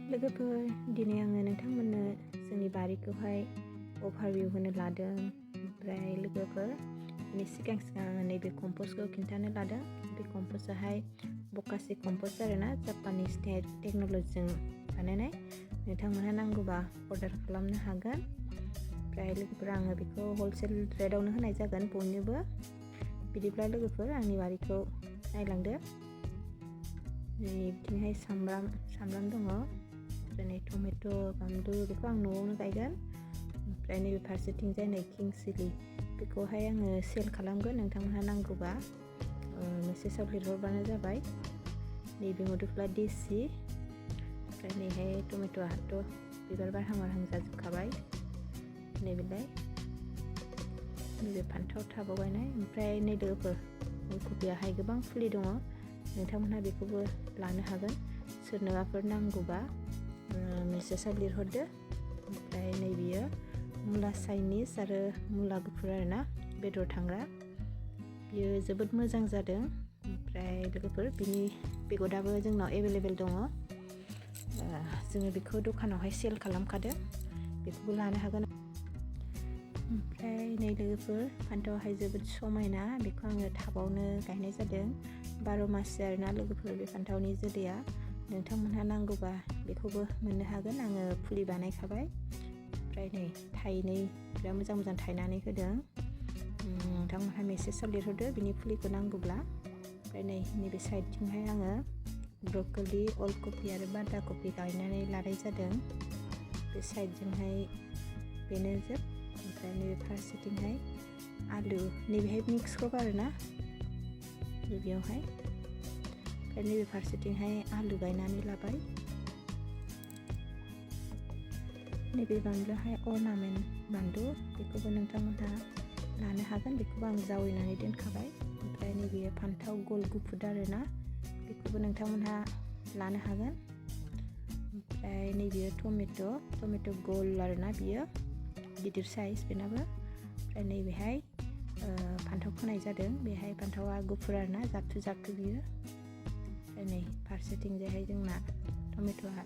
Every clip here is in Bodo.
लोगोफोर दिनै आङो नोंथांमोननो जोंनि बारिखौहाय अभारभिउ होनो लादों। ओमफ्राय लोगोफोर बेनि सिगां आङो नैबे कम्पस्टखौ खिन्थानो लादों। बे कम्पस्टआहाय बकासि कम्पस्ट आरोना, जापानिस टेक्न'लजिजों बानायनाय। नोंथांमोनहा नांगौबा अर्डार खालामनो हागोन। ओमफ्राय लोगोफोर आङो बेखौ हलसेल रेटआवनो होनाय जागोन बयनोबो। बिदिब्ला लोगोफोर आंनि बारिखौ नायलांदो। बिथिंहाय सामब्राम दङ, ओमफ्राय टमेट', बानलु बेखौ आं न'आवनो गायगोन। ओमफ्राय नैबे फारसेथिंजाय नै किं चिलि, बेखौहाय आङो सेल खालामगोन। नोंथांमोनहा नांगौबा मेसेजाव लिरहरबानो जाबाय। नैबे मोदुफुला देसि, ओमफ्राय नैहाय टमेट'आथ' बिबार बारहां जाजोबखाबाय। नैबेलाय नैबे फान्थाव टाबाव गायनाय। ओमफ्राय नै लोगोफोर फुलकबियाहाय गोबां फुलि दङ, नोंथांमोनहा बेखौबो लानो हागोन। सोरनोबाफोर नांगौबा मेसेजाव लिरहरदो। ओमफ्राय नै बियो मुला चाइनिस आरो मुला गुफुर आरोना, बेदर थांग्रा। बियो जोबोद मोजां जादों। ओमफ्राय लोगोफोर बिनि बेगराबो जोंनाव एभेलेबेल दङ। जोङो बेखौ दखानावहाय सेल खालामखादों, बेखौबो लानो हागोन। ओमफ्राय नै लोगोफोर फान्थावाहाय जोबोद समायना, बेखौ आङो टाबावनो गायनाय जादों। 12 मासि आरोना लोगोफोर बे फान्थावनि जोलैया। नोंथांमोनहा नांगौबा बेखौबो मोननो हागोन, आङो फुलि बानायखाबाय। ओमफ्राय नै थाइनै बिराद मोजां थायनानै होदों। नोंथांमोनहा मेसेजाव लिरहरदो बिनि फुलिखौ नांगौब्ला। ओमफ्राय नैबे साइडथिंहाय आङो ब्रकलि, अल कफि आरो बान्दा कफि गायनानै लानाय जादों। बे साइडजोंहाय बेनो जोब। ओमफ्राय नैबे फारसेथिंहाय आलु, नैबेहाय मिक्स क्रप आरोना बेयावहाय। ओमफ्राय नैबे फारसेथिंहाय आलु गायनानै लाबाय। नैबे बानलुहाय अर्नामेन्ट बानलु, बेखौबो नोंथांमोनहा लानो हागोन, बेखौबो आं जावैनानै दोनखाबाय। ओमफ्राय नैबे फान्थाव गल गुफुर आरोना, बेखौबो नोंथांमोनहा लानो हागोन। ओमफ्राय नैबेयो टमेट' गल आरोना, बियो गिदिर साइज बेनाबो। ओमफ्राय नैबेहाय फान्थाव फोनाय जादों, बेहाय फान्थावा गुफुर आरोना, जाबथु बियो। ओमफ्राय नै फारसेथिंजायहाय जोंना टमेट'आ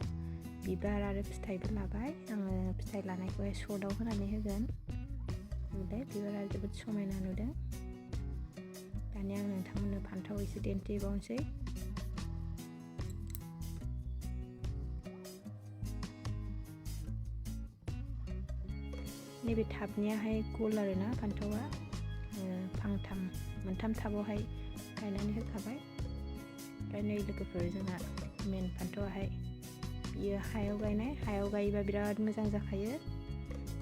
बिबार आरो फिथाइबो लाबाय। आङो फिथाइ लानायखौहाय सर्टआव होनानै होगोन। नुदों बिबारा जोबोद समायना नुदों। दानिया आं नोंथांमोननो फान्थाव एसे दिन्थिबावनोसै। नैबे टाबनियाहाय गल आरोना फान्थावा, मोनथाम टाबावहाय गायनानै होखाबाय। ओमफ्राय नै लोगोफोर जोंना मेन फान्थावाहाय बियो हायाव गायनाय, हायाव गायोबा बिराद मोजां जाखायो।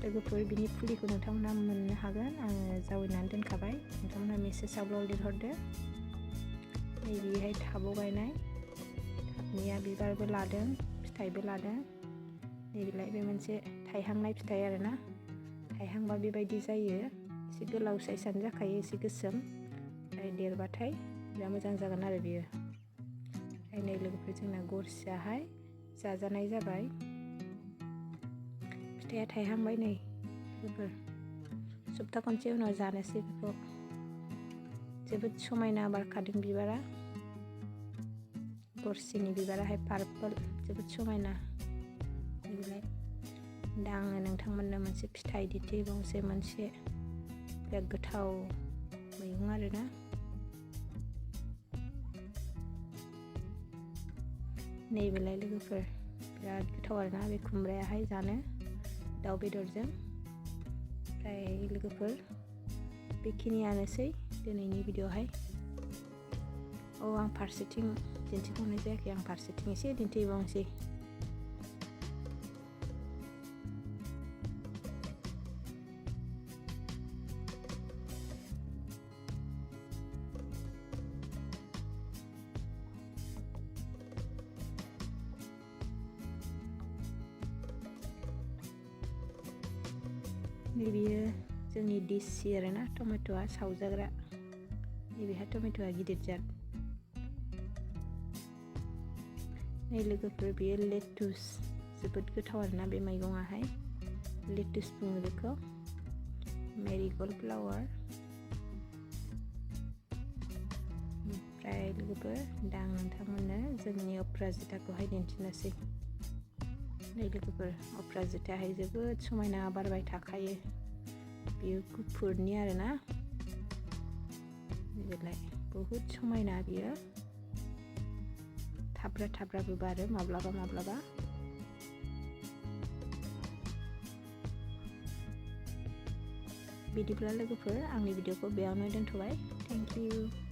लोगोफोर बिनि फुलिखौ नोंथांमोनहा मोननो हागोन, आङो जावैनानै दोनखाबाय। नोंथांमोनहा मेसेजावल' लिरहरदो। नैबेहाय टाबाव गायनाय, टाबनिया बिबारबो लादों, फिथाइबो लादों। नैबेलाय बे मोनसे थाइहांनाय फिथाइ आरोना, थाइहांबा बेबायदि जायो, एसे गोलाव साइसानो जाखायो, एसे गोसोम। ओमफ्राय देरबाथाय बिराद मोजां जागोन आरो बियो। ओमफ्राय नै लोगोफोर जोंना गरसियाहाय जाजानाय जाबाय। फिथाइया थाइहांबाय नै लोगोफोर, सप्ता खनसे उनाव जानोसै बेखौ। जोबोद समायना बारखादों बिबारा, गरसिनि बिबाराहाय पार्पल, जोबोद समायना। बिलाय दा आङो नोंथांमोननो मोनसे फिथाइ दिन्थिबावनोसै, मोनसे बिराद गोथाव मैगं आरोना। नैबेलाय लोगोफोर बिराद गोथाव आरोना, बे खुमब्रायाहाय जानो दाउ बेदरजों। ओमफ्राय लोगोफोर बेखिनियानोसै दिनैनि भिडिअ'आवहाय। आं फारसेथिं दिन्थिबावनाय जायाखै, आं फारसेथिं एसे दिन्थिबावनोसै। नैबेयो जोंनि देसि आरोना टमेट'आ सावजाग्रा। नैबेहा टमेट'आ गिदिर जाद। नै लोगोफोर बेयो लेटुस, जोबोद गोथाव आरोना बे मैगङाहाय। लेटुस बुङो बेखौ, मेरिगल्ड फ्लावार। ओमफ्राय लोगोफोर दा आं नोंथांमोननो जोंनि अपराजिताखौहाय दिन्थिनोसै। नै लोगोफोर अपराजिताहाय जोबोद समायना बारबाय थाखायो। बियो गुफुरनि आरोना बेलाय बहुद समायना बियो थाब्रा थाब्राबो बारो माब्लाबा माब्लाबा। बिदिब्ला लोगोफोर आंनि भिडिअखौ बेयावनो दोनथ'बाय। Thank you.